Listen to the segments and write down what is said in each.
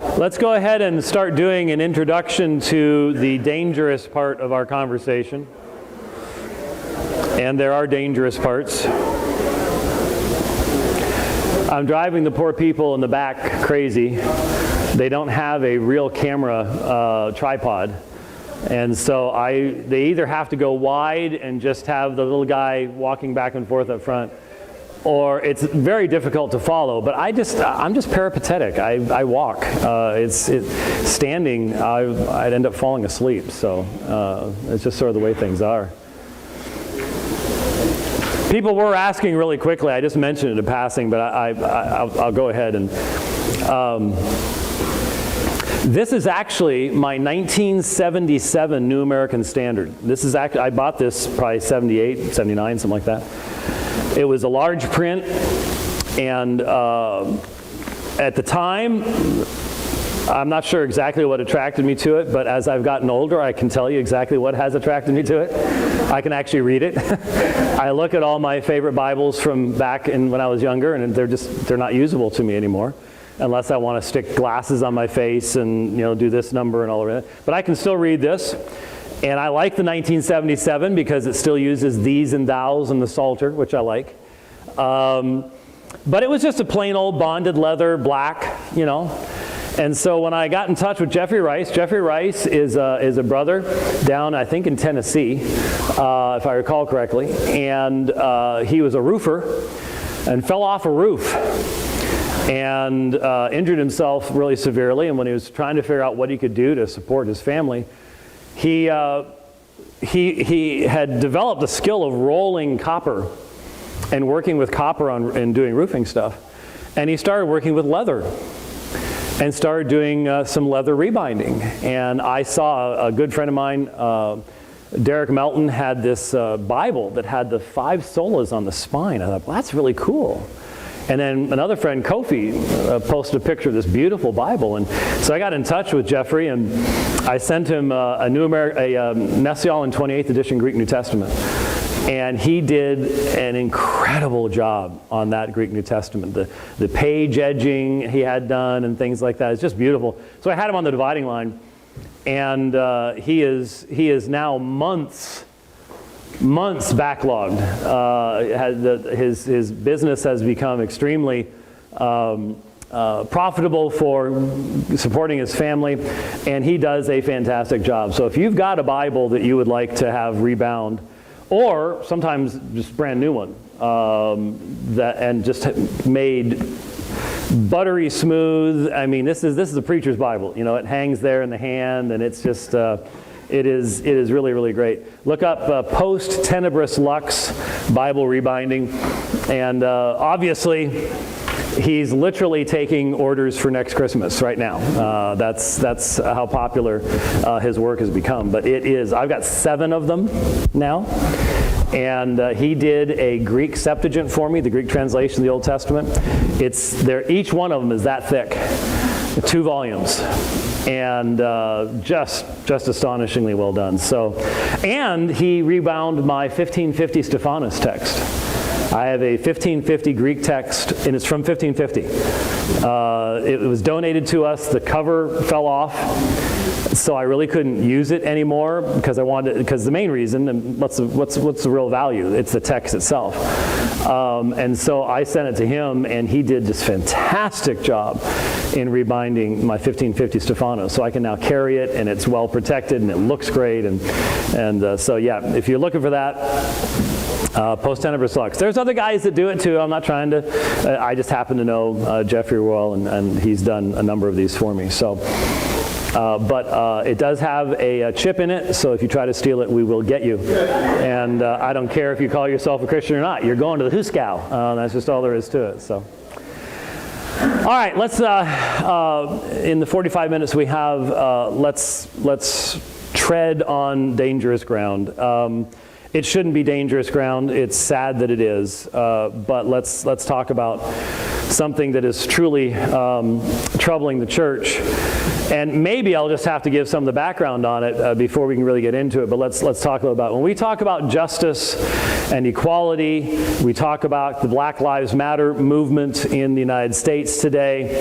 Let's go ahead and start doing an introduction to the dangerous part of our conversation. And there are dangerous parts. I'm driving the poor people in the back crazy. They don't have a real camera tripod. And so they either have to go wide and just have the little guy walking back and forth up front, or it's very difficult to follow. But I'm just peripatetic. I walk. Standing, I'd end up falling asleep. So it's just sort of the way things are. People were asking really quickly. I just mentioned it in passing, but I'll go ahead and. This is actually my 1977 New American Standard. This is actually, I bought this probably 78, 79, something like that. It was a large print, and at the time, I'm not sure exactly what attracted me to it, but as I've gotten older, I can tell you exactly what has attracted me to it. I can actually read it. I look at all my favorite Bibles from back when I was younger, and they're not usable to me anymore, unless I want to stick glasses on my face and do this number and all of that. But I can still read this. And I like the 1977 because it still uses these and thous in the Psalter, which I like. But it was just a plain old bonded leather, black, And so when I got in touch with Jeffrey Rice is a brother down, I think, in Tennessee, if I recall correctly. And he was a roofer and fell off a roof and injured himself really severely. And when he was trying to figure out what he could do to support his family, he had developed the skill of rolling copper and working with copper and doing roofing stuff. And he started working with leather and started doing some leather rebinding. And I saw a good friend of mine, Derek Melton, had this Bible that had the 5 solas on the spine. I thought, well, that's really cool. And then another friend, Kofi, posted a picture of this beautiful Bible. And so I got in touch with Jeffrey, and I sent him a Messial and 28th edition Greek New Testament. And he did an incredible job on that Greek New Testament. The page edging he had done and things like that. It's just beautiful. So I had him on the dividing line. And he is now months backlogged. His business has become extremely profitable for supporting his family, and he does a fantastic job. So if you've got a Bible that you would like to have rebound, or sometimes just brand new one, and just made buttery smooth. I mean, this is a preacher's Bible. It hangs there in the hand, and it's just. It is really, really great. Look up Post Tenebris Lux Bible Rebinding. And obviously, he's literally taking orders for next Christmas right now. That's how popular his work has become. But I've got 7 of them now. And he did a Greek Septuagint for me, the Greek translation of the Old Testament. Each one of them is that thick, 2 volumes. And just astonishingly well done. And he rebound my 1550 Stephanus text. I have a 1550 Greek text, and it's from 1550. It was donated to us. The cover fell off, so I really couldn't use it anymore because the main reason, and what's the real value? It's the text itself. And so I sent it to him, and he did this fantastic job in rebinding my 1550 Stephanus. So I can now carry it, and it's well protected, and it looks great. And so yeah, if you're looking for that, Post Tenebris Lux. There's other guys that do it too. I'm not trying to. I just happen to know Jeffrey Orwell, and he's done a number of these for me. So. But it does have a chip in it, so if you try to steal it, we will get you. And I don't care if you call yourself a Christian or not. You're going to the Huxley. That's just all there is to it. So, all right, let's in the 45 minutes we have, let's tread on dangerous ground. It shouldn't be dangerous ground. It's sad that it is. But let's talk about something that is truly troubling the church. And maybe I'll just have to give some of the background on it before we can really get into it. But let's talk about it. When we talk about justice and equality. We talk about the Black Lives Matter movement in the United States today.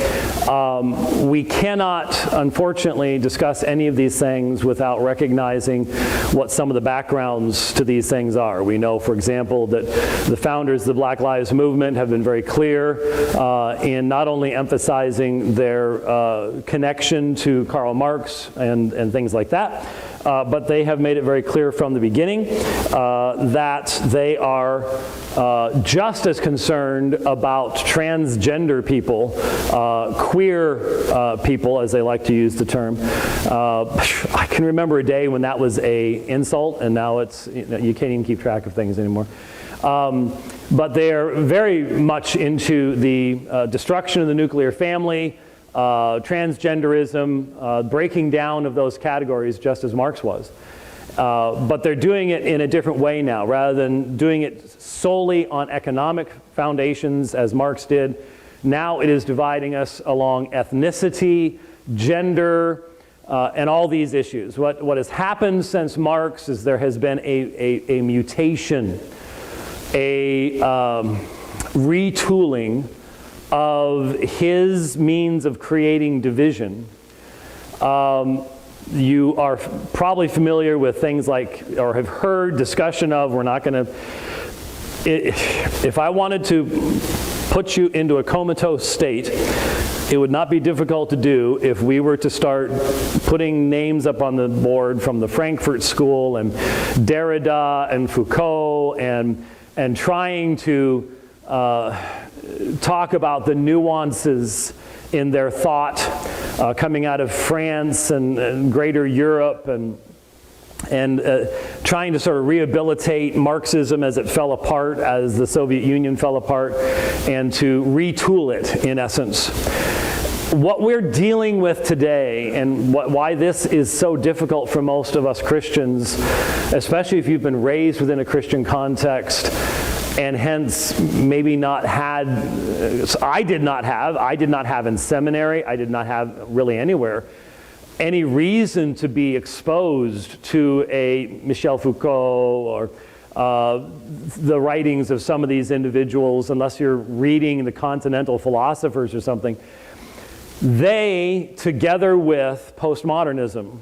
We cannot, unfortunately, discuss any of these things without recognizing what some of the backgrounds to these things are. We know, for example, that the founders of the Black Lives Movement have been very clear in not only emphasizing their connection to Karl Marx and things like that, but they have made it very clear from the beginning that they are just as concerned about transgender people, queer people, as they like to use the term. I can remember a day when that was an insult, and now it's, you can't even keep track of things anymore. But they are very much into the destruction of the nuclear family, transgenderism, breaking down of those categories just as Marx was. But they're doing it in a different way now. Rather than doing it solely on economic foundations as Marx did, now it is dividing us along ethnicity, gender, and all these issues. What has happened since Marx is there has been a mutation, a retooling of his means of creating division. You are probably familiar with things like, or have heard discussion of, we're not going to, if I wanted to put you into a comatose state, it would not be difficult to do if we were to start putting names up on the board from the Frankfurt School and Derrida and Foucault and trying to talk about the nuances in their thought coming out of France and greater Europe and trying to sort of rehabilitate Marxism as it fell apart, as the Soviet Union fell apart, and to retool it in essence. What we're dealing with today and why this is so difficult for most of us Christians, especially if you've been raised within a Christian context, and hence maybe not had, I did not have in seminary, I did not have really anywhere, any reason to be exposed to a Michel Foucault or the writings of some of these individuals, unless you're reading the continental philosophers or something. They, together with postmodernism,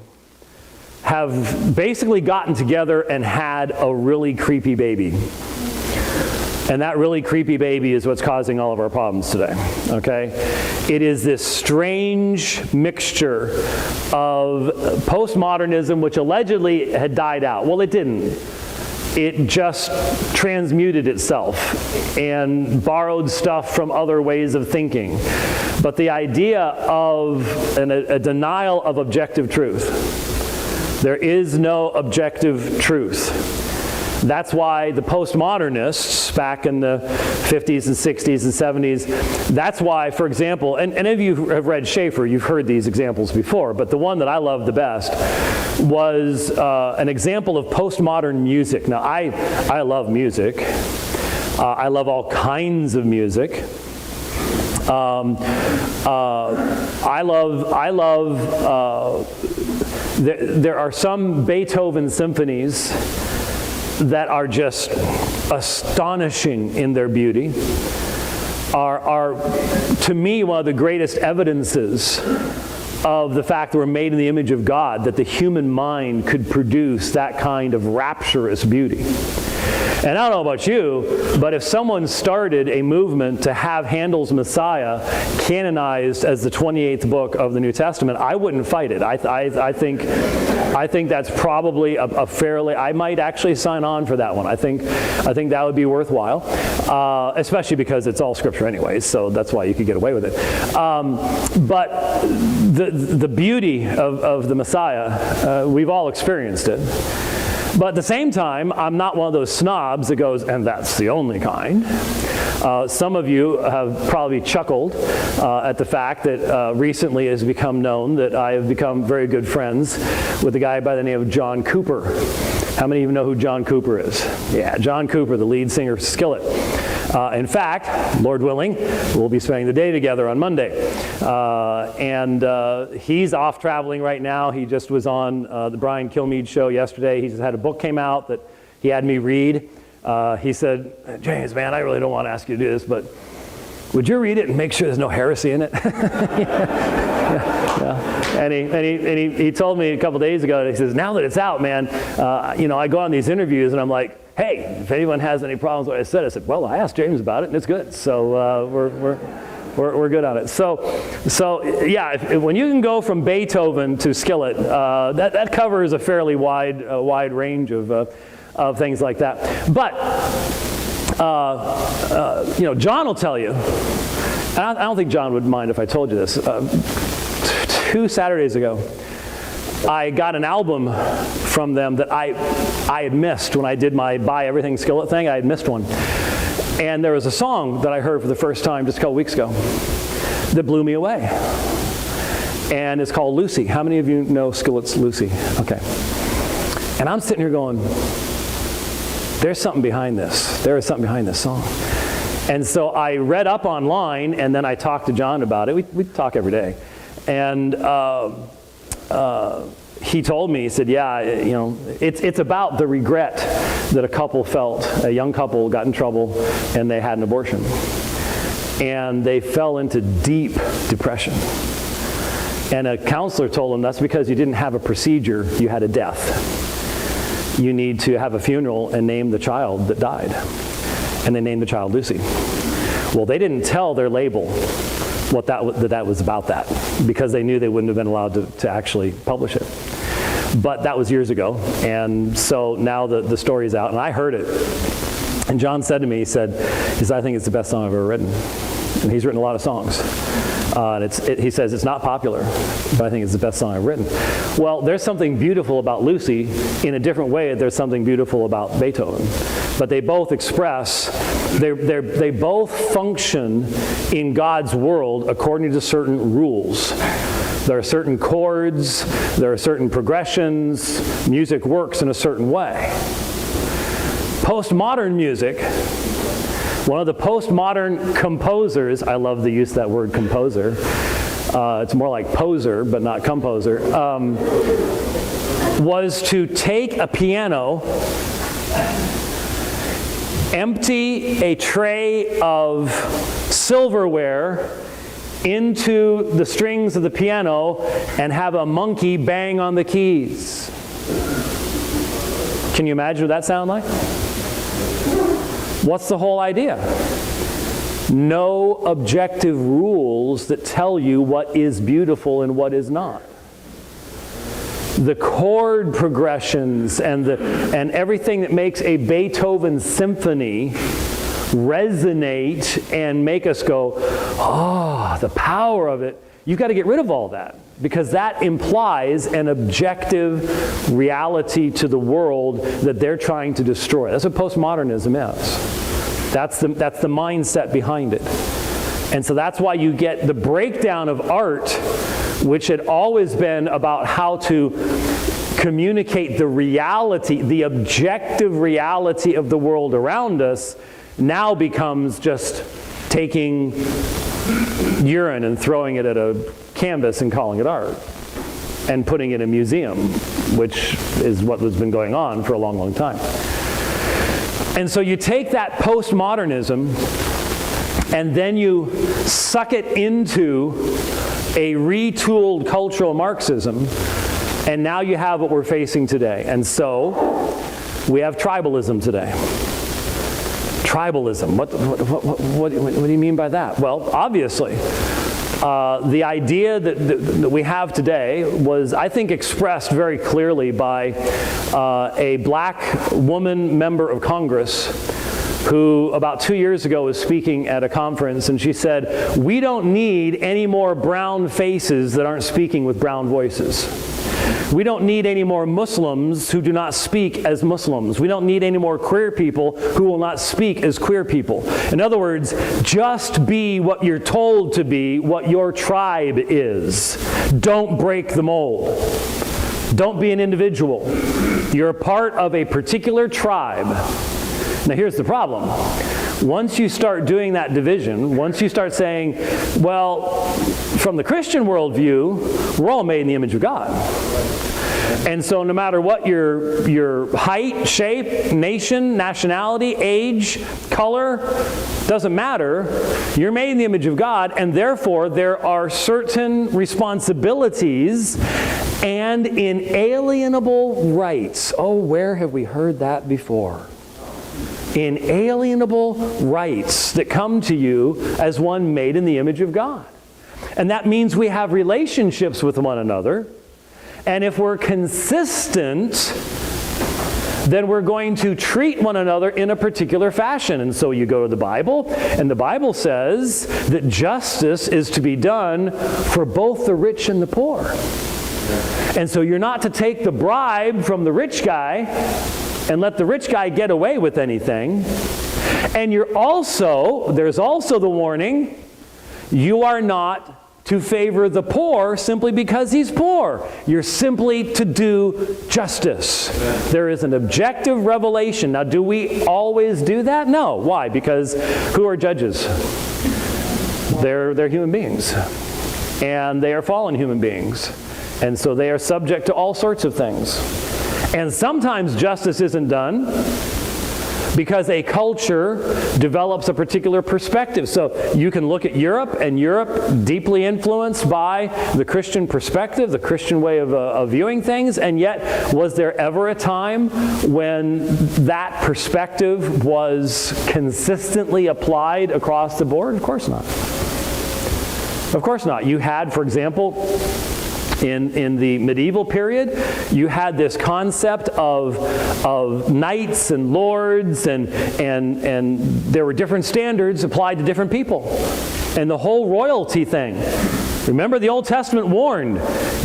have basically gotten together and had a really creepy baby. And that really creepy baby is what's causing all of our problems today, okay? It is this strange mixture of postmodernism, which allegedly had died out. Well, it didn't. It just transmuted itself and borrowed stuff from other ways of thinking. But the idea of a denial of objective truth. There is no objective truth. That's why the postmodernists back in the 50s and 60s and 70s, that's why, for example, and any of you have read Schaeffer, you've heard these examples before, but the one that I love the best was an example of postmodern music. Now, I love music. I love all kinds of music. There are some Beethoven symphonies that are just astonishing in their beauty, are to me one of the greatest evidences of the fact that we're made in the image of God, that the human mind could produce that kind of rapturous beauty. And I don't know about you, but if someone started a movement to have Handel's Messiah canonized as the 28th book of the New Testament, I wouldn't fight it. I think that's probably a fairly, I might actually sign on for that one. I think that would be worthwhile, especially because it's all scripture anyways, so that's why you could get away with it. But the beauty of the Messiah, we've all experienced it. But at the same time, I'm not one of those snobs that goes, and that's the only kind. Some of you have probably chuckled at the fact that recently it has become known that I have become very good friends with a guy by the name of John Cooper. How many of you know who John Cooper is? Yeah, John Cooper, the lead singer of Skillet. In fact, Lord willing, we'll be spending the day together on Monday. He's off traveling right now. He just was on the Brian Kilmeade show yesterday. He just had a book came out that he had me read. he said, James, man, I really don't want to ask you to do this, but would you read it and make sure there's no heresy in it? And he told me a couple days ago, he says, now that it's out, man, I go on these interviews and I'm like, hey, if anyone has any problems with what I said, well, I asked James about it and it's good. So we're good on it. So yeah, when you can go from Beethoven to Skillet, that covers a fairly wide range of things like that. But John will tell you, and I don't think John would mind if I told you this. 2 Saturdays ago, I got an album from them that I had missed when I did my Buy Everything Skillet thing. I had missed one. And there was a song that I heard for the first time just a couple weeks ago that blew me away. And it's called Lucy. How many of you know Skillet's Lucy? Okay. And I'm sitting here going, there's something behind this. There is something behind this song. And so I read up online, and then I talked to John about it. We talk every day. And he told me, he said, yeah, it's about the regret that a couple felt. A young couple got in trouble, and they had an abortion. And they fell into deep depression. And a counselor told them, that's because you didn't have a procedure, you had a death. You need to have a funeral and name the child that died. And they named the child Lucy. Well, they didn't tell their label that was about that, because they knew they wouldn't have been allowed to actually publish it. But that was years ago, and so now the story's out, and I heard it. And John said to me, he said, I think it's the best song I've ever written. And he's written a lot of songs. He says it's not popular, but I think it's the best song I've written. Well, there's something beautiful about Lucy in a different way. There's something beautiful about Beethoven. But they both express, they both function in God's world according to certain rules. There are certain chords, there are certain progressions, music works in a certain way. Postmodern music, one of the postmodern composers, I love the use of that word composer, it's more like poser, but not composer, was to take a piano, empty a tray of silverware into the strings of the piano and have a monkey bang on the keys. Can you imagine what that sounds like? What's the whole idea? No objective rules that tell you what is beautiful and what is not. The chord progressions and everything that makes a Beethoven symphony resonate and make us go, oh, the power of it. You've got to get rid of all that, because that implies an objective reality to the world that they're trying to destroy. That's what postmodernism is. That's the mindset behind it. And so that's why you get the breakdown of art, which had always been about how to communicate the reality, the objective reality of the world around us, now becomes just taking urine and throwing it at a canvas and calling it art and putting it in a museum, which is what has been going on for a long, long time. And so you take that postmodernism and then you suck it into a retooled cultural Marxism, and now you have what we're facing today. And so we have tribalism today. Tribalism. What do you mean by that? Well, obviously, the idea that we have today was, I think, expressed very clearly by a black woman member of Congress who about 2 years ago was speaking at a conference, and she said, we don't need any more brown faces that aren't speaking with brown voices. We don't need any more Muslims who do not speak as Muslims. We don't need any more queer people who will not speak as queer people. In other words, just be what you're told to be, what your tribe is. Don't break the mold. Don't be an individual. You're a part of a particular tribe. Now here's the problem. Once you start doing that division, once you start saying, well, from the Christian worldview, we're all made in the image of God. And so no matter what your height, shape, nation, nationality, age, color, doesn't matter, you're made in the image of God, and therefore there are certain responsibilities and inalienable rights. Oh, where have we heard that before? Inalienable rights that come to you as one made in the image of God. And that means we have relationships with one another. And if we're consistent, then we're going to treat one another in a particular fashion. And so you go to the Bible, and the Bible says that justice is to be done for both the rich and the poor. And so you're not to take the bribe from the rich guy and let the rich guy get away with anything. And there's also the warning, you are not to favor the poor simply because he's poor. You're simply to do justice. There is an objective revelation. Now, do we always do that? No. Why? Because who are judges? They're human beings. And they are fallen human beings. And so they are subject to all sorts of things. And sometimes justice isn't done because a culture develops a particular perspective. So you can look at Europe, and Europe deeply influenced by the Christian perspective, the Christian way of viewing things, and yet was there ever a time when that perspective was consistently applied across the board? Of course not. Of course not. You had, for example, in the medieval period, you had this concept of knights and lords, and there were different standards applied to different people. And the whole royalty thing. Remember, the Old Testament warned,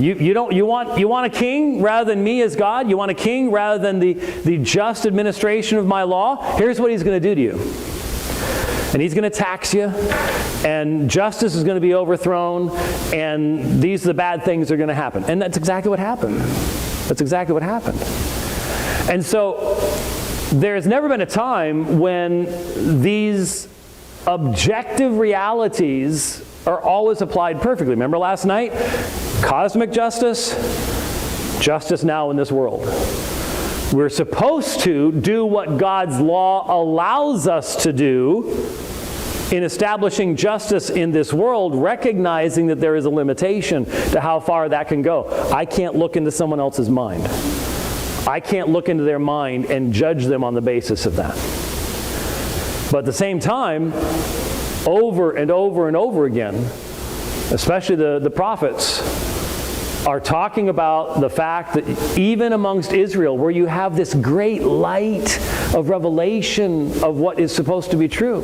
you want a king rather than me as God? You want a king rather than the just administration of my law? Here's what he's going to do to you. And he's going to tax you, and justice is going to be overthrown, and these are the bad things that are going to happen. And that's exactly what happened. That's exactly what happened. And so there's never been a time when these objective realities are always applied perfectly. Remember last night? Cosmic justice, justice now in this world. We're supposed to do what God's law allows us to do in establishing justice in this world, recognizing that there is a limitation to how far that can go. I can't look into someone else's mind. I can't look into their mind and judge them on the basis of that. But at the same time, over and over and over again, especially the prophets, are talking about the fact that even amongst Israel, where you have this great light of revelation of what is supposed to be true,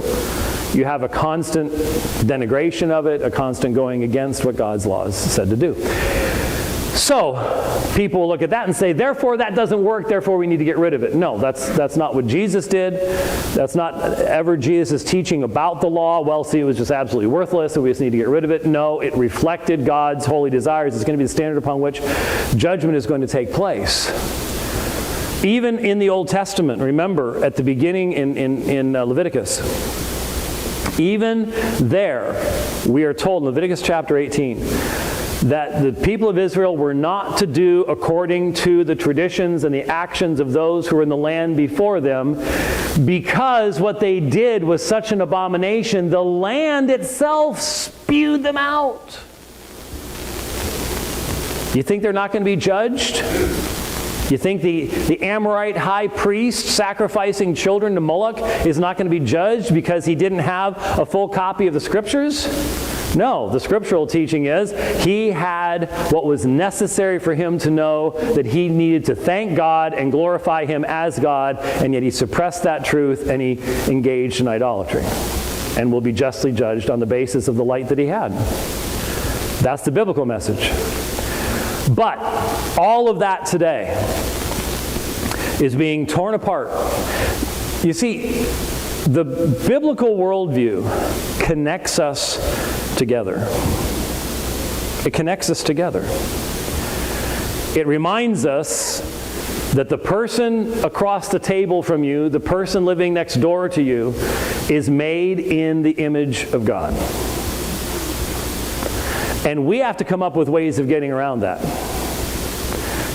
you have a constant denigration of it, a constant going against what God's law is said to do. So people will look at that and say, therefore that doesn't work, therefore we need to get rid of it. No, that's not what Jesus did. That's not ever Jesus' teaching about the law. Well, see, it was just absolutely worthless, so we just need to get rid of it. No, it reflected God's holy desires. It's going to be the standard upon which judgment is going to take place. Even in the Old Testament, remember at the beginning in Leviticus, even there, we are told in Leviticus chapter 18, that the people of Israel were not to do according to the traditions and the actions of those who were in the land before them, because what they did was such an abomination, the land itself spewed them out. You think they're not going to be judged? You think the Amorite high priest sacrificing children to Moloch is not going to be judged because he didn't have a full copy of the Scriptures? No, the scriptural teaching is he had what was necessary for him to know, that he needed to thank God and glorify him as God, and yet he suppressed that truth and he engaged in idolatry and will be justly judged on the basis of the light that he had. That's the biblical message. But all of that today is being torn apart. You see, the biblical worldview connects us together. It connects us together. It reminds us that the person across the table from you, the person living next door to you, is made in the image of God. And we have to come up with ways of getting around that.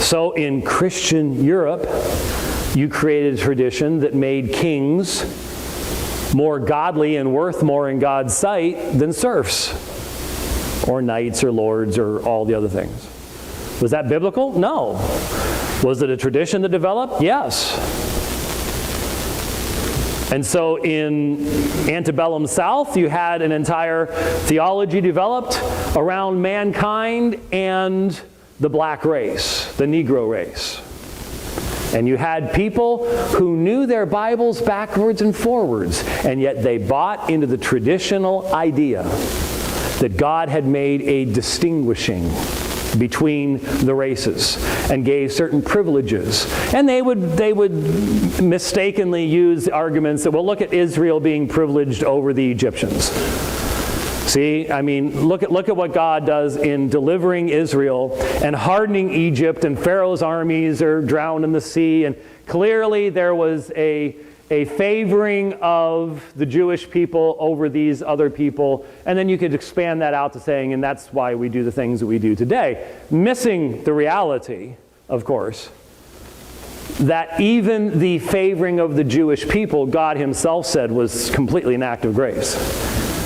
So in Christian Europe, you created a tradition that made kings more godly and worth more in God's sight than serfs, or knights, or lords, or all the other things. Was that biblical? No. Was it a tradition that developed? Yes. And so in antebellum South, you had an entire theology developed around mankind and the black race, the Negro race. And you had people who knew their Bibles backwards and forwards, and yet they bought into the traditional idea that God had made a distinguishing between the races and gave certain privileges. And they would mistakenly use arguments that, well, look at Israel being privileged over the Egyptians. See, I mean, look at what God does in delivering Israel and hardening Egypt, and Pharaoh's armies are drowned in the sea, and clearly there was a favoring of the Jewish people over these other people, and then you could expand that out to saying, and that's why we do the things that we do today, missing the reality, of course, that even the favoring of the Jewish people, God himself said, was completely an act of grace.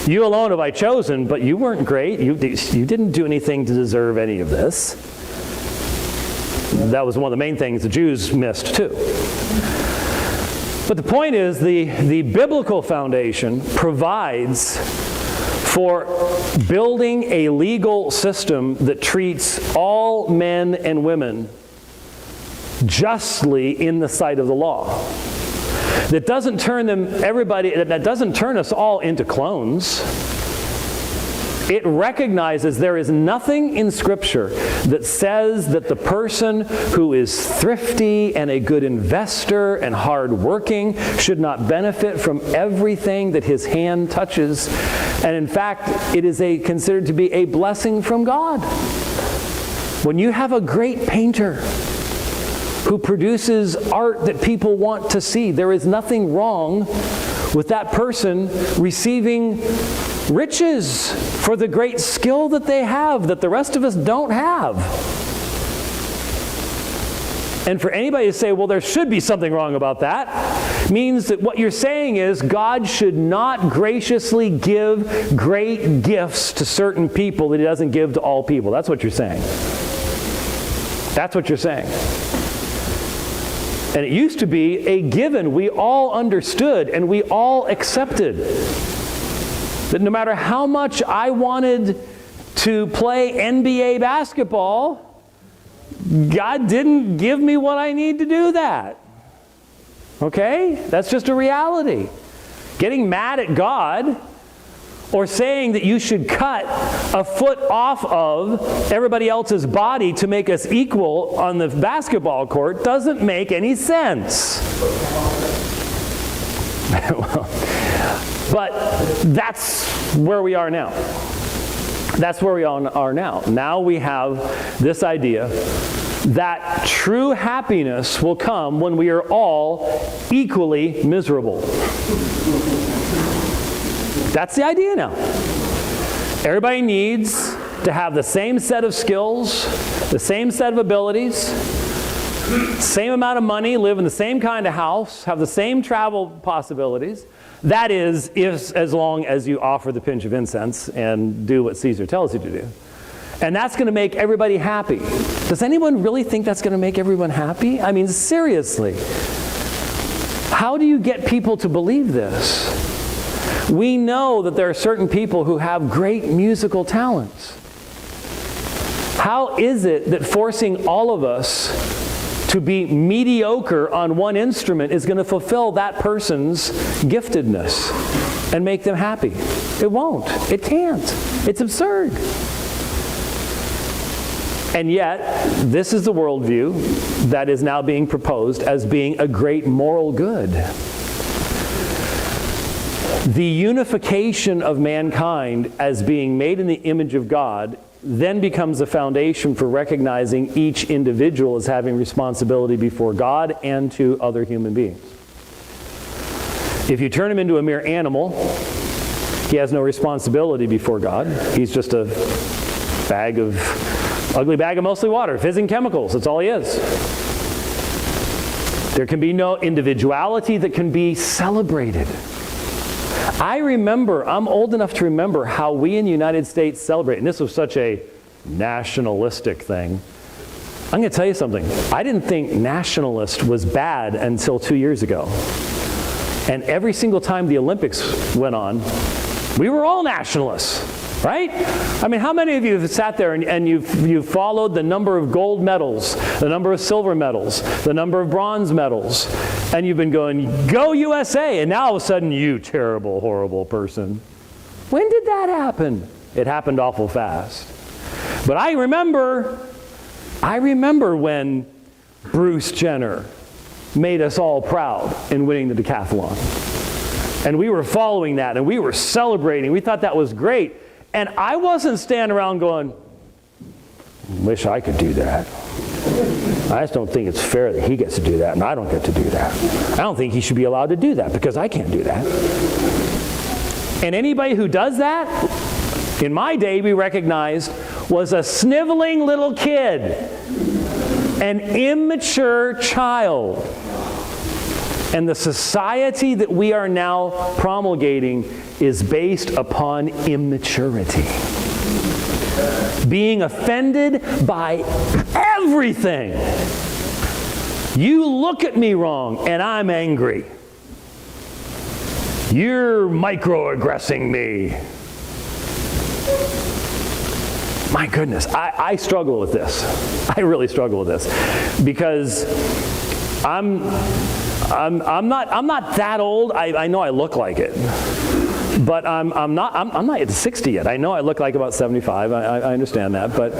You alone have I chosen, but you weren't great. You didn't do anything to deserve any of this. That was one of the main things the Jews missed too. But the point is, the biblical foundation provides for building a legal system that treats all men and women justly in the sight of the law. That doesn't turn that doesn't turn us all into clones. It recognizes there is nothing in Scripture that says that the person who is thrifty and a good investor and hardworking should not benefit from everything that his hand touches. And in fact, it is considered to be a blessing from God. When you have a great painter who produces art that people want to see, there is nothing wrong with that person receiving riches for the great skill that they have that the rest of us don't have. And for anybody to say, well, there should be something wrong about that, means that what you're saying is God should not graciously give great gifts to certain people that he doesn't give to all people. That's what you're saying. That's what you're saying. And it used to be a given we all understood and we all accepted. That no matter how much I wanted to play NBA basketball, God didn't give me what I need to do that. Okay? That's just a reality. Getting mad at God or saying that you should cut a foot off of everybody else's body to make us equal on the basketball court doesn't make any sense. But that's where we are now. That's where we are now. Now we have this idea that true happiness will come when we are all equally miserable. That's the idea now. Everybody needs to have the same set of skills, the same set of abilities, same amount of money, live in the same kind of house, have the same travel possibilities. That is, as long as you offer the pinch of incense and do what Caesar tells you to do. And that's going to make everybody happy. Does anyone really think that's going to make everyone happy? I mean, seriously. How do you get people to believe this? We know that there are certain people who have great musical talents. How is it that forcing all of us to be mediocre on one instrument is going to fulfill that person's giftedness and make them happy? It won't. It can't. It's absurd. And yet, this is the worldview that is now being proposed as being a great moral good. The unification of mankind as being made in the image of God then becomes a foundation for recognizing each individual as having responsibility before God and to other human beings. If you turn him into a mere animal, he has no responsibility before God. He's just a bag of Ugly bag of mostly water, fizzing chemicals, that's all he is. There can be no individuality that can be celebrated. I remember, I'm old enough to remember how we in the United States celebrate, and this was such a nationalistic thing. I'm going to tell you something. I didn't think nationalist was bad until 2 years ago. And every single time the Olympics went on, we were all nationalists, right? I mean, how many of you have sat there and you've followed the number of gold medals, the number of silver medals, the number of bronze medals, and you've been going, go USA, and now all of a sudden, you terrible, horrible person. When did that happen? It happened awful fast. But I remember when Bruce Jenner made us all proud in winning the decathlon. And we were following that, and we were celebrating. We thought that was great. And I wasn't standing around going, wish I could do that. I just don't think it's fair that he gets to do that, and I don't get to do that. I don't think he should be allowed to do that, because I can't do that. And anybody who does that, in my day we recognized, was a sniveling little kid, an immature child. And the society that we are now promulgating is based upon immaturity. Being offended by everything. You look at me wrong and I'm angry. You're microaggressing me. My goodness, I struggle with this. I really struggle with this, because I'm not that old. I know I look like it, but I'm not at 60 yet. I know I look like about 75. I understand that, but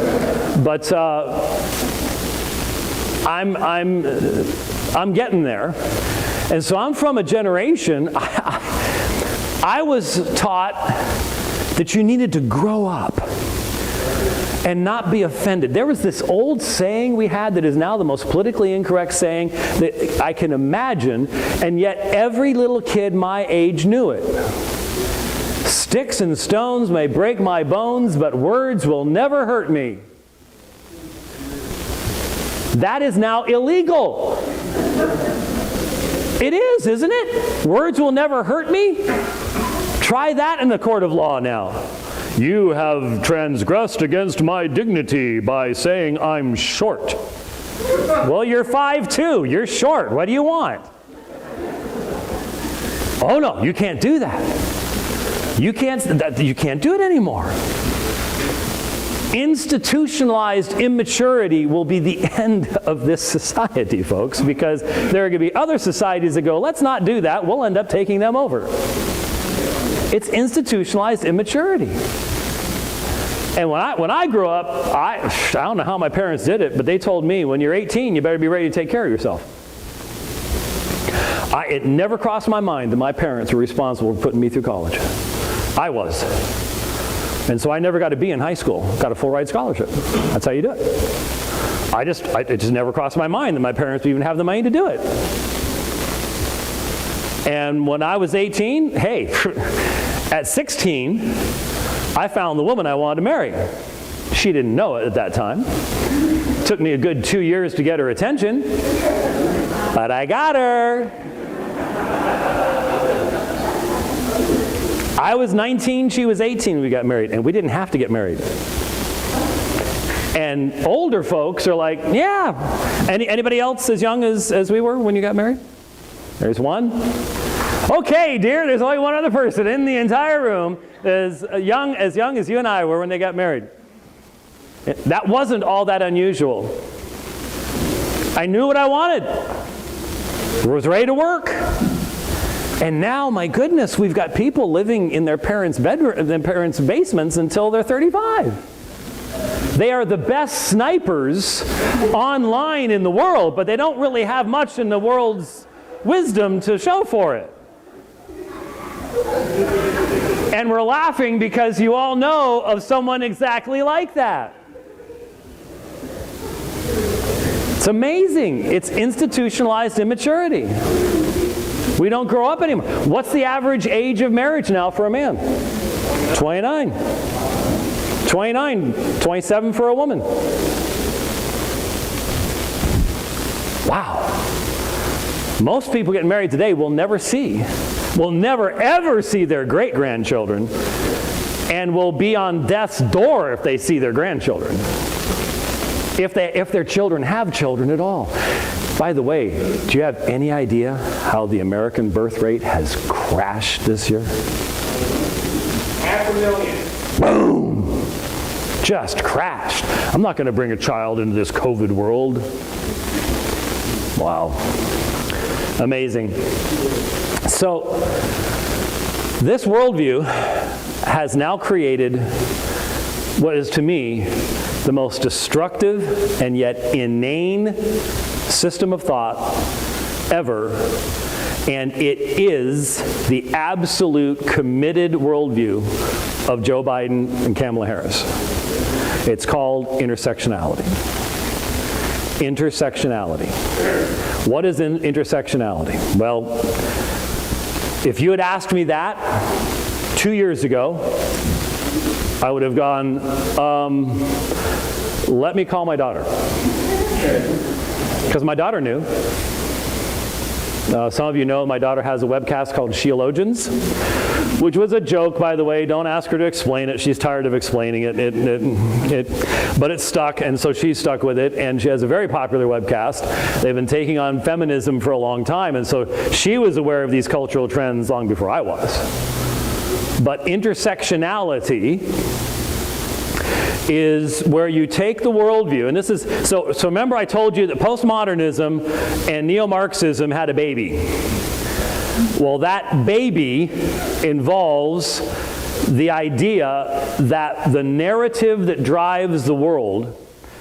I'm getting there, and so I'm from a generation. I was taught that you needed to grow up and not be offended. There was this old saying we had that is now the most politically incorrect saying that I can imagine, and yet every little kid my age knew it. Sticks and stones may break my bones, but words will never hurt me. That is now illegal. It is, isn't it? Words will never hurt me? Try that in the court of law now. You have transgressed against my dignity by saying I'm short. Well, you're 5'2". You're short. What do you want? Oh no, you can't do that. You can't do it anymore. Institutionalized immaturity will be the end of this society, folks, because there are going to be other societies that go, let's not do that. We'll end up taking them over. It's institutionalized immaturity. And when I grew up, I don't know how my parents did it, but they told me, when you're 18, you better be ready to take care of yourself. It never crossed my mind that my parents were responsible for putting me through college. I was. And so I never got to be in high school. Got a full ride scholarship. That's how you do it. It just never crossed my mind that my parents would even have the money to do it. And when I was 18, hey, at 16, I found the woman I wanted to marry. She didn't know it at that time. It took me a good 2 years to get her attention, but I got her. I was 19, she was 18 when we got married, and we didn't have to get married. And older folks are like, yeah. Anybody else as young as we were when you got married? There's one. Okay, dear, there's only one other person in the entire room as young as you and I were when they got married. That wasn't all that unusual. I knew what I wanted. I was ready to work. And now, my goodness, we've got people living in their parents' basements until they're 35. They are the best snipers online in the world, but they don't really have much in the world's wisdom to show for it. And we're laughing because you all know of someone exactly like that. It's amazing. It's institutionalized immaturity. We don't grow up anymore. What's the average age of marriage now for a man? 29. 29, 27 for a woman. Wow. Most people getting married today will never ever see their great-grandchildren, and will be on death's door if they see their grandchildren. If their children have children at all. By the way, do you have any idea how the American birth rate has crashed this year? 500,000. Boom! Just crashed. I'm not going to bring a child into this COVID world. Wow. Amazing. So, this worldview has now created what is, to me, the most destructive and yet inane system of thought ever, and it is the absolute committed worldview of Joe Biden and Kamala Harris. It's called intersectionality. Intersectionality. What is intersectionality? Well, if you had asked me that 2 years ago, I would have gone, let me call my daughter. Because my daughter knew. Some of you know my daughter has a webcast called Sheologians, which was a joke, by the way. Don't ask her to explain it. She's tired of explaining it. But it stuck, and so she's stuck with it, and she has a very popular webcast. They've been taking on feminism for a long time, and so she was aware of these cultural trends long before I was. But intersectionality is where you take the worldview, and this is, so remember I told you that postmodernism and neo-Marxism had a baby. Well, that baby involves the idea that the narrative that drives the world,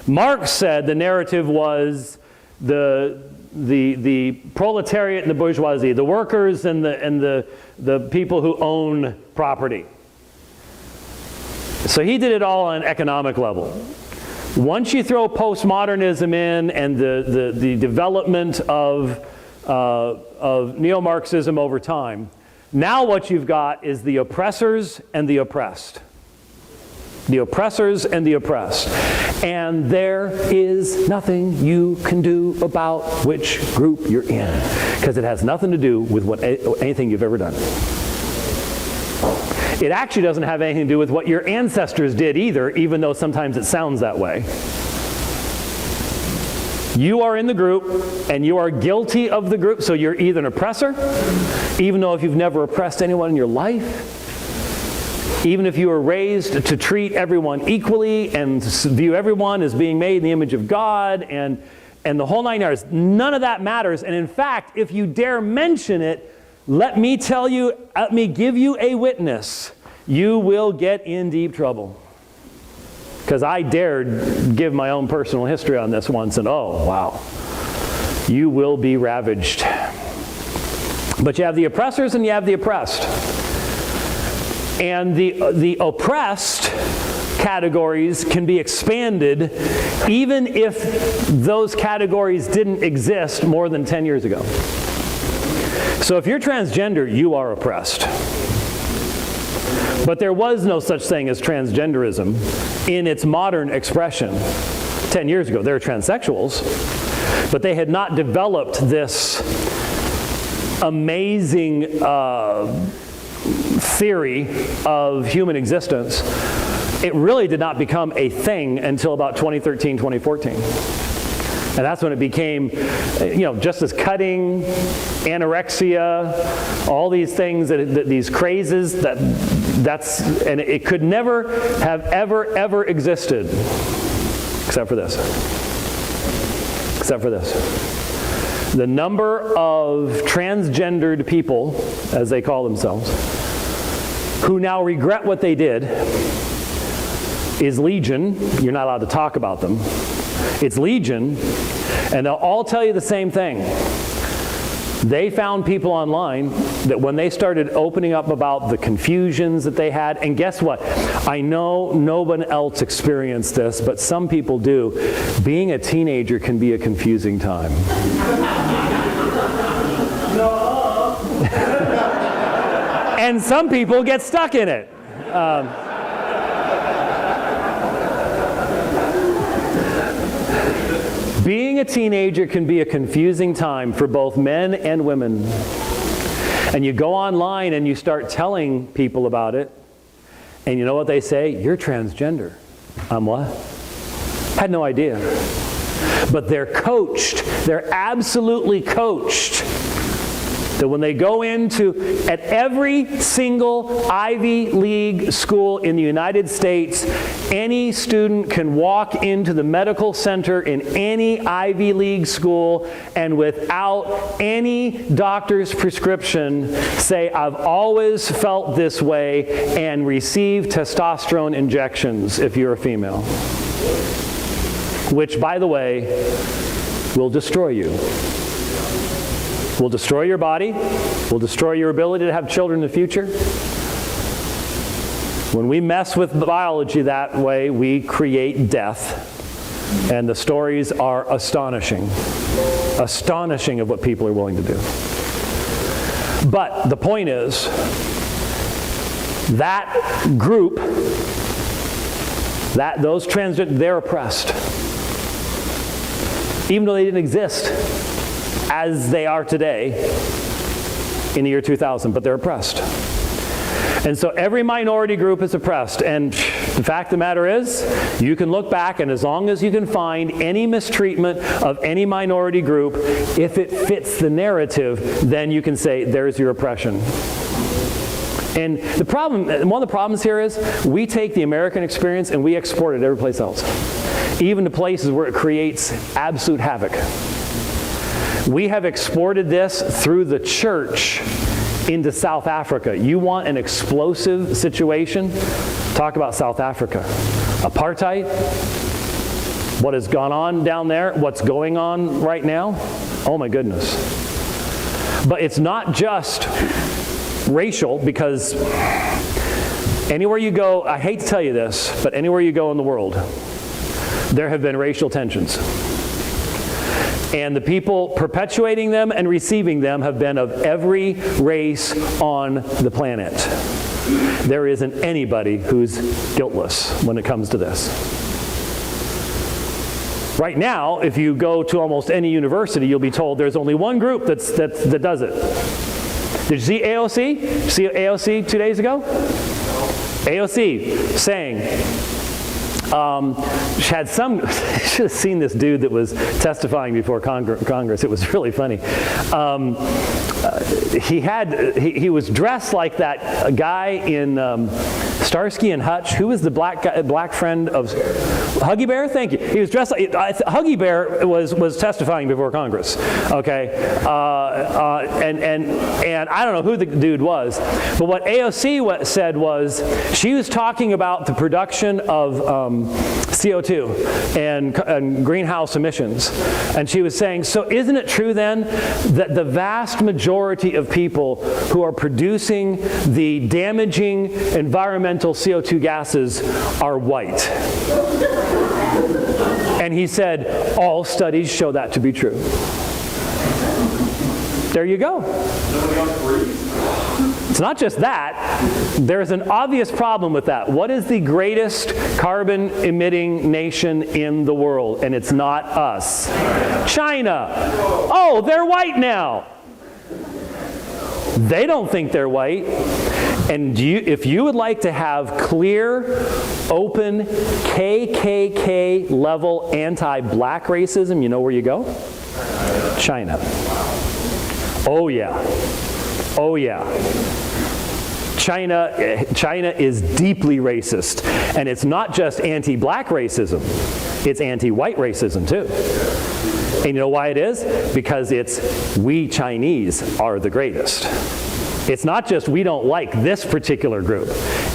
Marx said the narrative was the proletariat and the bourgeoisie, the workers and the people who own property. So he did it all on an economic level. Once you throw postmodernism in and the development of neo-Marxism over time, now what you've got is the oppressors and the oppressed. The oppressors and the oppressed. And there is nothing you can do about which group you're in, because it has nothing to do with anything you've ever done. It actually doesn't have anything to do with what your ancestors did either, even though sometimes it sounds that way. You are in the group, and you are guilty of the group, so you're either an oppressor, even though if you've never oppressed anyone in your life, even if you were raised to treat everyone equally and view everyone as being made in the image of God, and the whole 9 yards, none of that matters. And in fact, if you dare mention it, let me give you a witness. You will get in deep trouble. Because I dared give my own personal history on this once, and oh, wow. You will be ravaged. But you have the oppressors and you have the oppressed. And the oppressed categories can be expanded even if those categories didn't exist more than 10 years ago. So if you're transgender, you are oppressed. But there was no such thing as transgenderism in its modern expression 10 years ago. There were transsexuals, but they had not developed this amazing theory of human existence. It really did not become a thing until about 2013, 2014. And that's when it became, just as cutting, anorexia, all these things, these crazes, and it could never have ever existed, except for this. Except for this. The number of transgendered people, as they call themselves, who now regret what they did is legion. You're not allowed to talk about them. It's legion, and they'll all tell you the same thing. They found people online that when they started opening up about the confusions that they had, and guess what? I know no one else experienced this, but some people do. Being a teenager can be a confusing time. And some people get stuck in it. Being a teenager can be a confusing time for both men and women. And you go online and you start telling people about it, and you know what they say? You're transgender. I'm what? Had no idea. But they're coached. They're absolutely coached that when they go at every single Ivy League school in the United States, any student can walk into the medical center in any Ivy League school and without any doctor's prescription say, I've always felt this way, and receive testosterone injections if you're a female. Which, by the way, will destroy you. Will destroy your body, will destroy your ability to have children in the future. When we mess with biology that way, we create death. And the stories are astonishing. Astonishing of what people are willing to do. But the point is, that group, those transgender, they're oppressed. Even though they didn't exist as they are today in the year 2000, but they're oppressed. And so every minority group is oppressed. And the fact of the matter is, you can look back, and as long as you can find any mistreatment of any minority group, if it fits the narrative, then you can say, there's your oppression. And the problem, one of the problems here is, we take the American experience and we export it every place else. Even to places where it creates absolute havoc. We have exported this through the church into South Africa. You want an explosive situation? Talk about South Africa. Apartheid, what has gone on down there, what's going on right now. Oh my goodness. But it's not just racial, because anywhere you go, I hate to tell you this, but anywhere you go in the world, there have been racial tensions. And the people perpetuating them and receiving them have been of every race on the planet. There isn't anybody who's guiltless when it comes to this. Right now, if you go to almost any university, you'll be told there's only one group that does it. Did you see AOC? Did you see AOC 2 days ago? AOC saying, she had some, should have seen this dude that was testifying before Congress. It was really funny. He was dressed like that guy in Starsky and Hutch. Who was the black friend of Huggy Bear? Thank you. He was dressed like Huggy Bear was testifying before Congress. Okay, and I don't know who the dude was, but what AOC said was she was talking about the production of CO2 and greenhouse emissions, and she was saying, so isn't it true then that the vast majority of people who are producing the damaging environmental CO2 gases are white? And he said, all studies show that to be true. There you go. It's not just that. There's an obvious problem with that. What is the greatest carbon-emitting nation in the world? And it's not us. China. Oh, they're white now. They don't think they're white. And if you would like to have clear, open, KKK-level anti-black racism, you know where you go? China. Oh yeah. Oh yeah. China is deeply racist. And it's not just anti-black racism. It's anti-white racism too. And you know why it is? Because it's we Chinese are the greatest. It's not just we don't like this particular group.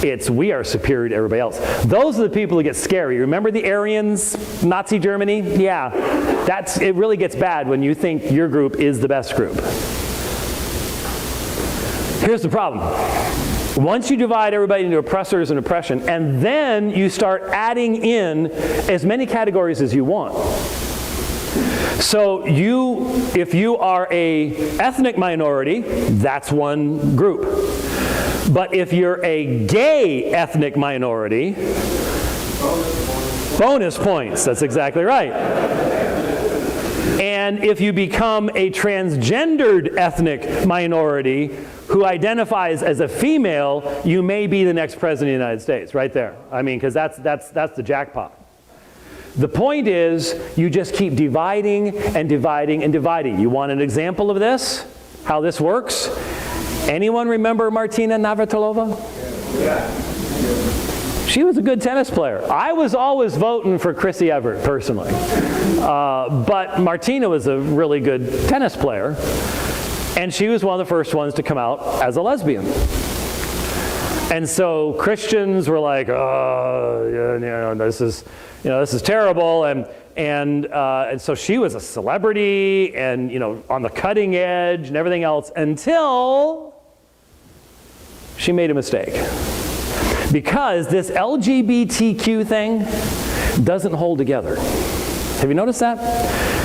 It's we are superior to everybody else. Those are the people who get scary. Remember the Aryans, Nazi Germany? Yeah, it really gets bad when you think your group is the best group. Here's the problem. Once you divide everybody into oppressors and oppression, and then you start adding in as many categories as you want. So if you are a ethnic minority, that's one group. But if you're a gay ethnic minority, bonus points, that's exactly right. And if you become a transgendered ethnic minority who identifies as a female, you may be the next president of the United States, right there. I mean, because that's the jackpot. The point is, you just keep dividing and dividing and dividing. You want an example of this? How this works? Anyone remember Martina Navratilova? Yeah. She was a good tennis player. I was always voting for Chrissy Everett, personally. But Martina was a really good tennis player. And she was one of the first ones to come out as a lesbian. And so Christians were like, oh, this is terrible. And so she was a celebrity and, on the cutting edge and everything else until she made a mistake. Because this LGBTQ thing doesn't hold together. Have you noticed that?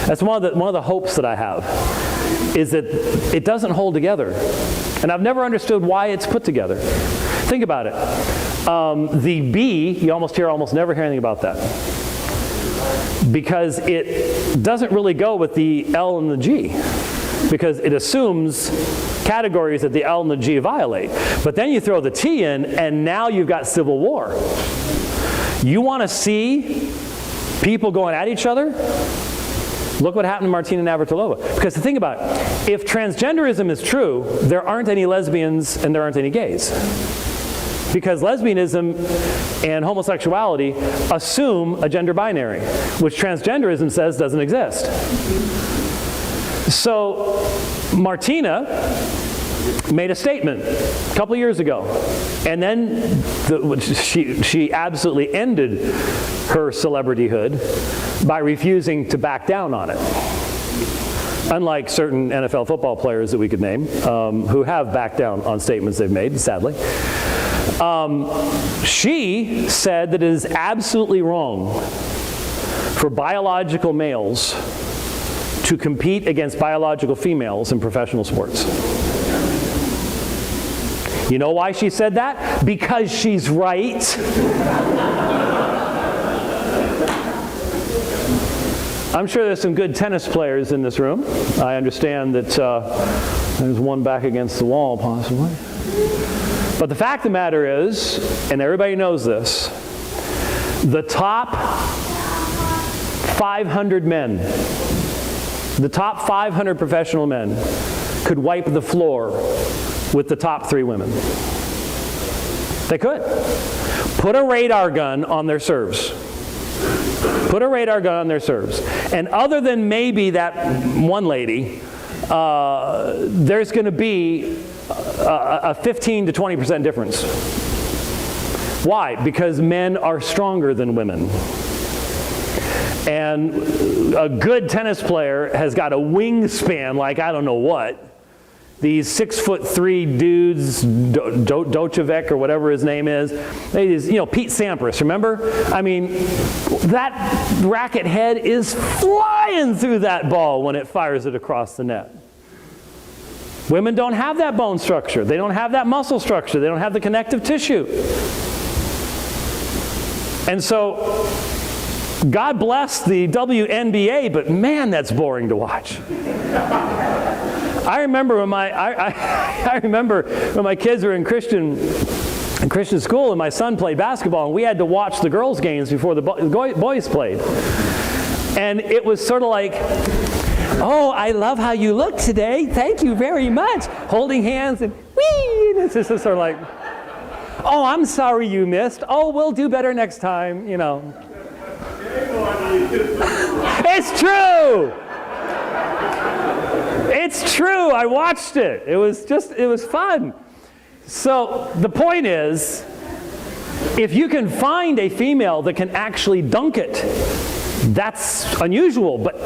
That's one of the hopes that I have, is that it doesn't hold together. And I've never understood why it's put together. Think about it. The B, you almost never hear anything about that. Because it doesn't really go with the L and the G. Because it assumes categories that the L and the G violate. But then you throw the T in, and now you've got civil war. You want to see people going at each other? Look what happened to Martina Navratilova. Because think about it, if transgenderism is true, there aren't any lesbians and there aren't any gays. Because lesbianism and homosexuality assume a gender binary, which transgenderism says doesn't exist. So Martina made a statement a couple of years ago, and then she absolutely ended her celebrityhood by refusing to back down on it. Unlike certain NFL football players that we could name, who have backed down on statements they've made, sadly. She said that it is absolutely wrong for biological males to compete against biological females in professional sports. You know why she said that? Because she's right. I'm sure there's some good tennis players in this room. I understand that there's one back against the wall, possibly. But the fact of the matter is, and everybody knows this, the top 500 men, the top 500 professional men could wipe the floor with the top 3 women. They could. Put a radar gun on their serves. Put a radar gun on their serves. And other than maybe that one lady, there's going to be a 15 to 20% difference. Why? Because men are stronger than women. And a good tennis player has got a wingspan like I don't know what. These 6'3" dudes, Docevec or whatever his name is, Pete Sampras, remember? I mean, that racket head is flying through that ball when it fires it across the net. Women don't have that bone structure. They don't have that muscle structure. They don't have the connective tissue. And so, God bless the WNBA, but man, that's boring to watch. I remember when my kids were in Christian school and my son played basketball and we had to watch the girls' games before the boys played. And it was sort of like, oh, I love how you look today. Thank you very much. Holding hands and whee! And it's just sort of like, oh, I'm sorry you missed. Oh, we'll do better next time, It's true! It's true, I watched it. It was fun. So the point is, if you can find a female that can actually dunk it, that's unusual, but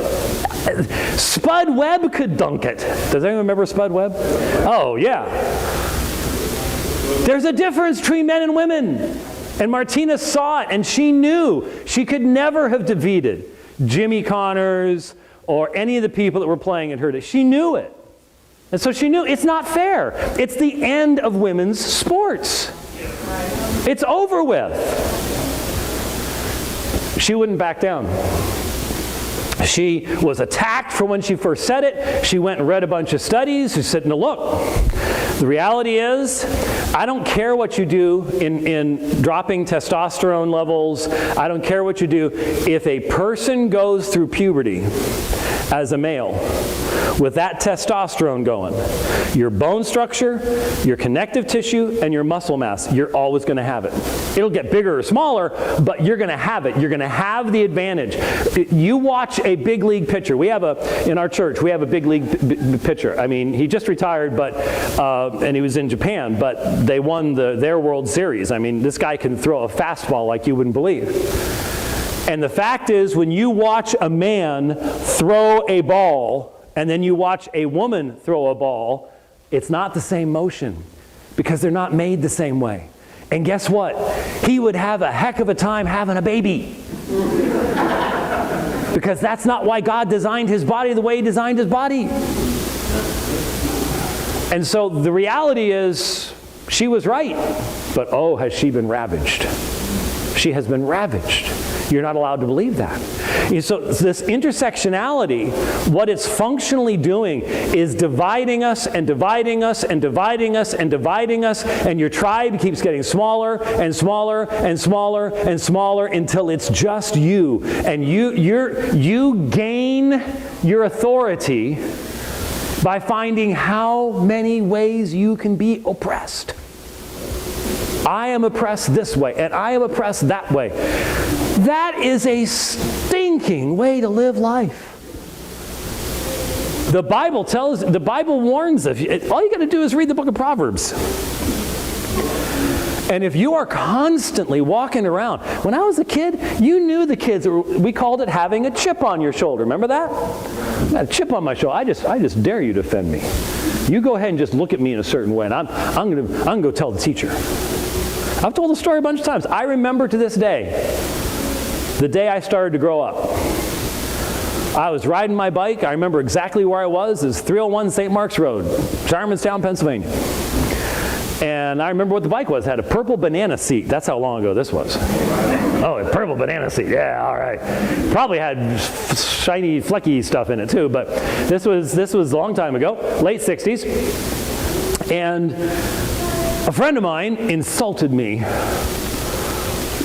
Spud Webb could dunk it. Does anyone remember Spud Webb? Oh, yeah. There's a difference between men and women. And Martina saw it, and she knew she could never have defeated Jimmy Connors or any of the people that were playing at her day. She knew it. And so she knew it's not fair. It's the end of women's sports. It's over with. She wouldn't back down. She was attacked for when she first said it. She went and read a bunch of studies. She said, no, look, the reality is, I don't care what you do in dropping testosterone levels. I don't care what you do. If a person goes through puberty as a male with that testosterone going, your bone structure, your connective tissue, and your muscle mass, you're always going to have it. It'll get bigger or smaller, but you're going to have it. You're going to have the advantage. You watch a big league pitcher. In our church, we have a big league pitcher. I mean, he just retired, and he was in Japan, but they won their World Series. I mean, this guy can throw a fastball like you wouldn't believe. And the fact is, when you watch a man throw a ball, and then you watch a woman throw a ball, it's not the same motion because they're not made the same way. And guess what? He would have a heck of a time having a baby. Because that's not why God designed his body the way he designed his body. And so the reality is, she was right. But oh, has she been ravaged? She has been ravaged. You're not allowed to believe that. So this intersectionality, what it's functionally doing is dividing us and dividing us and dividing us and dividing us, and your tribe keeps getting smaller and smaller and smaller and smaller until it's just you. And you gain your authority by finding how many ways you can be oppressed. I am oppressed this way, and I am oppressed that way. That is a stinking way to live life. The Bible warns us. All you got to do is read the book of Proverbs. And if you are constantly walking around, when I was a kid, you knew the kids, we called it having a chip on your shoulder. Remember that? I got a chip on my shoulder. I just dare you to offend me. You go ahead and just look at me in a certain way, and I'm going to go tell the teacher. I've told the story a bunch of times. I remember to this day, the day I started to grow up. I was riding my bike. I remember exactly where I was. It's 301 St. Mark's Road, Charmanstown, Pennsylvania. And I remember what the bike was. It had a purple banana seat. That's how long ago this was. Oh, a purple banana seat. Yeah, all right. Probably had shiny, flecky stuff in it too, but this was a long time ago, late 60s. And a friend of mine insulted me.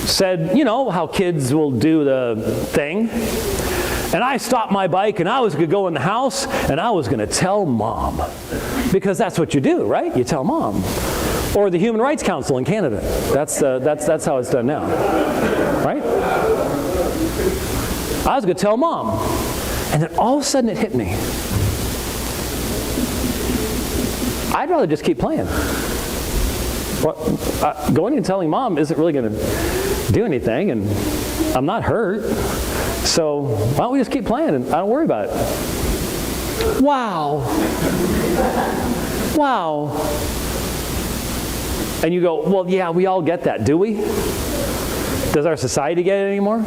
Said, you know how kids will do the thing. And I stopped my bike and I was going to go in the house and I was going to tell Mom. Because that's what you do, right? You tell Mom. Or the Human Rights Council in Canada. That's how it's done now. Right? I was going to tell Mom. And then all of a sudden it hit me. I'd rather just keep playing. Going and telling Mom isn't really going to do anything, and I'm not hurt. So why don't we just keep playing and I don't worry about it. Wow. Wow. And you go, well, yeah, we all get that, do we? Does our society get it anymore?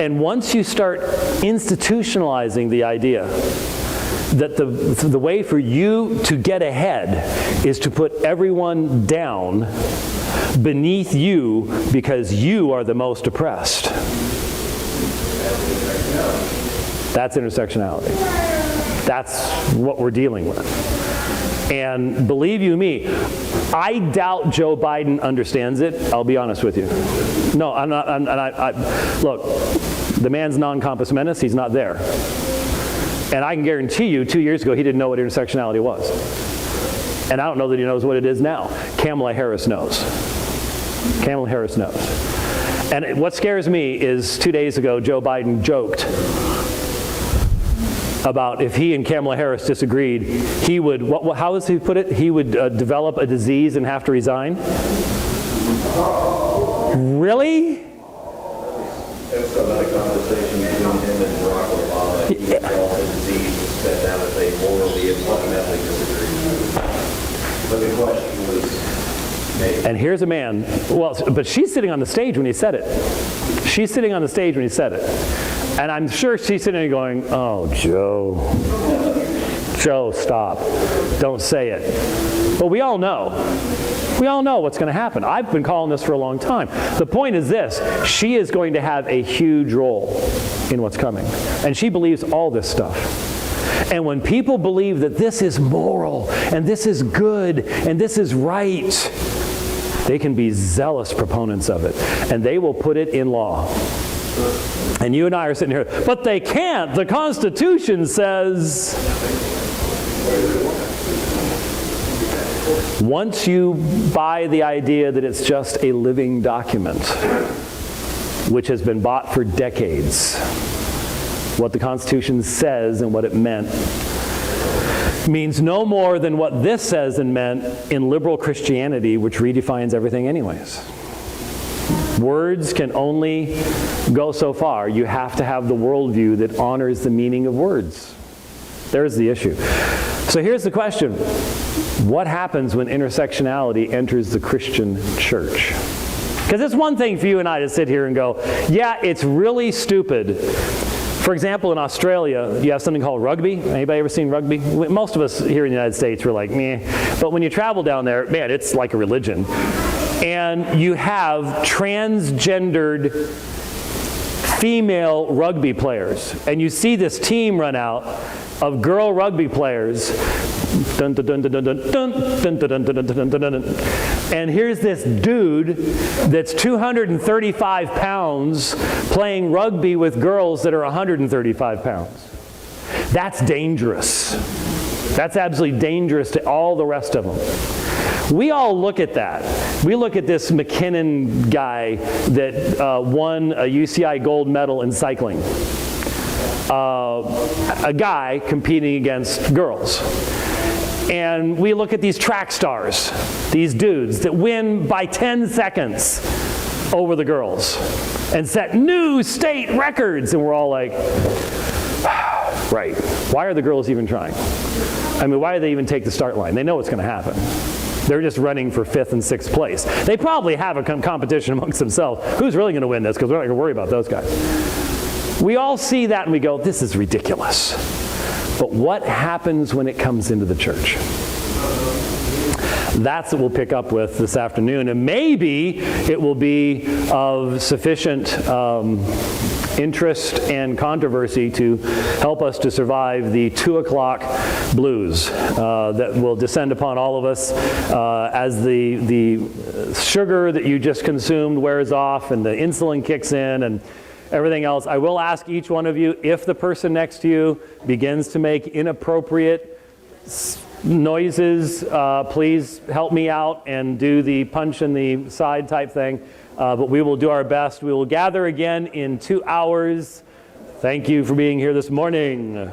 And once you start institutionalizing the idea that the way for you to get ahead is to put everyone down beneath you because you are the most oppressed. That's intersectionality. That's what we're dealing with. And believe you me, I doubt Joe Biden understands it. I'll be honest with you. No, I'm not. Look, the man's non-compass menace. He's not there. And I can guarantee you, 2 years ago, he didn't know what intersectionality was. And I don't know that he knows what it is now. Kamala Harris knows. Kamala Harris knows. And what scares me is 2 days ago, Joe Biden joked about if he and Kamala Harris disagreed, he would, how does he put it? He would develop a disease and have to resign? Really? That's another conversation between him and Barack Obama. He developed a disease and sat down and say morally and fundamentally disagree. But the question was made. And here's a man, well, but she's sitting on the stage when he said it. She's sitting on the stage when he said it. And I'm sure she's sitting there going, oh, Joe. Joe, stop. Don't say it. But we all know. We all know what's going to happen. I've been calling this for a long time. The point is this: she is going to have a huge role in what's coming. And she believes all this stuff. And when people believe that this is moral, and this is good, and this is right, they can be zealous proponents of it. And they will put it in law. And you and I are sitting here, but they can't. The Constitution says... Once you buy the idea that it's just a living document, which has been bought for decades, what the Constitution says and what it meant means no more than what this says and meant in liberal Christianity, which redefines everything anyways. Words can only go so far. You have to have the worldview that honors the meaning of words. There's the issue. So here's the question. What happens when intersectionality enters the Christian church? Because it's one thing for you and I to sit here and go, yeah, it's really stupid. For example, in Australia, you have something called rugby. Anybody ever seen rugby? Most of us here in the United States were like, meh. But when you travel down there, man, it's like a religion. And you have transgendered female rugby players. And you see this team run out of girl rugby players. Dun, dun, dun, dun, dun, dun, dun, dun, dun, dun, dun, dun, dun. And here's this dude that's 235 pounds playing rugby with girls that are 135 pounds. That's dangerous. That's absolutely dangerous to all the rest of them. We all look at that. We look at this McKinnon guy that won a UCI gold medal in cycling. A guy competing against girls. And we look at these track stars, these dudes that win by 10 seconds over the girls and set new state records. And we're all like, right, why are the girls even trying? I mean, why do they even take the start line? They know what's going to happen. They're just running for 5th and 6th place. They probably have a competition amongst themselves. Who's really going to win this? Because we're not going to worry about those guys. We all see that and we go, this is ridiculous. But what happens when it comes into the church? That's what we'll pick up with this afternoon. And maybe it will be of sufficient interest and controversy to help us to survive the 2 o'clock blues that will descend upon all of us as the sugar that you just consumed wears off and the insulin kicks in and everything else. I will ask each one of you, if the person next to you begins to make inappropriate noises, please help me out and do the punch in the side type thing. But we will do our best. We will gather again in 2 hours. Thank you for being here this morning.